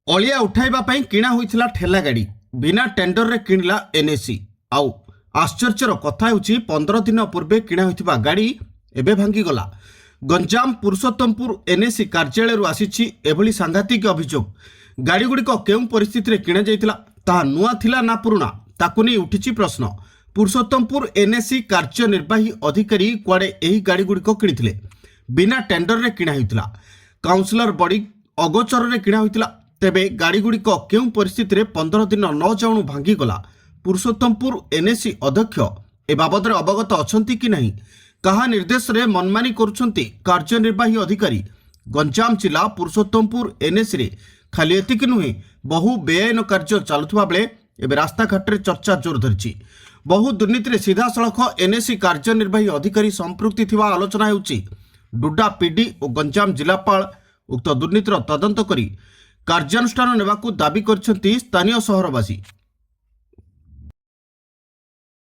ଅଳିଆ ଉଠାଇବା ପାଇଁ କିଣା ହୋଇଥିଲା ଠେଲା ଗାଡ଼ି ବିନା ଟେଣ୍ଡରରେ କିଣିଲା ଏନ୍ଏସି। ଆଉ ଆଶ୍ଚର୍ଯ୍ୟର କଥା ହେଉଛି 15 ଦିନ ପୂର୍ବେ କିଣା ହୋଇଥିବା ଗାଡ଼ି ଏବେ ଭାଙ୍ଗିଗଲା। ଗଞ୍ଜାମ ପୁରୁଷୋତ୍ତମପୁର ଏନ୍ଏସି କାର୍ଯ୍ୟାଳୟରୁ ଆସିଛି ଏଭଳି ସାଂଘାତିକ ଅଭିଯୋଗ। ଗାଡ଼ିଗୁଡ଼ିକ କେଉଁ ପରିସ୍ଥିତିରେ କିଣାଯାଇଥିଲା, ତାହା ନୂଆ ଥିଲା ନା ପୁରୁଣା, ତାକୁ ନେଇ ଉଠିଛି ପ୍ରଶ୍ନ। ପୁରୁଷୋତ୍ତମପୁର ଏନ୍ଏସି କାର୍ଯ୍ୟନିର୍ବାହୀ ଅଧିକାରୀ କୁଆଡ଼େ ଏହି ଗାଡ଼ିଗୁଡ଼ିକ କିଣିଥିଲେ? ବିନା ଟେଣ୍ଡରରେ କିଣା ହୋଇଥିଲା, କାଉନସିଲର ବଡି ଅଗୋଚରରେ କିଣା ହୋଇଥିଲା। ତେବେ ଗାଡ଼ିଗୁଡ଼ିକ କେଉଁ ପରିସ୍ଥିତିରେ 15 ଦିନ ନ ଯାଉଣୁ ଭାଙ୍ଗିଗଲା? ପୁରୁଷୋତ୍ତମପୁର ଏନ୍ଏସି ଅଧ୍ୟକ୍ଷ ଏ ବାବଦରେ ଅବଗତ ଅଛନ୍ତି କି ନାହିଁ? କାହା ନିର୍ଦ୍ଦେଶରେ ମନମାନି କରୁଛନ୍ତି କାର୍ଯ୍ୟନିର୍ବାହୀ ଅଧିକାରୀ? ଗଞ୍ଜାମ ଜିଲ୍ଲା ପୁରୁଷୋତ୍ତମପୁର ଏନ୍ଏସିରେ ଖାଲି ଏତିକି ନୁହେଁ, ବହୁ ବେଆଇନ କାର୍ଯ୍ୟ ଚାଲୁଥିବା ବେଳେ ଏବେ ରାସ୍ତାଘାଟରେ ଚର୍ଚ୍ଚା ଜୋର ଧରିଛି। ବହୁ ଦୁର୍ନୀତିରେ ସିଧାସଳଖ ଏନ୍ଏସି କାର୍ଯ୍ୟନିର୍ବାହୀ ଅଧିକାରୀ ସମ୍ପୃକ୍ତି ଥିବା ଆଲୋଚନା ହେଉଛି। ଡୁଡା ପିଡି ଓ ଗଞ୍ଜାମ ଜିଲ୍ଲାପାଳ ଉକ୍ତ ଦୁର୍ନୀତିର ତଦନ୍ତ କରି କାର୍ଯ୍ୟାନୁଷ୍ଠାନ ନେବାକୁ ଦାବି କରିଛନ୍ତି ସ୍ଥାନୀୟ ସହରବାସୀ।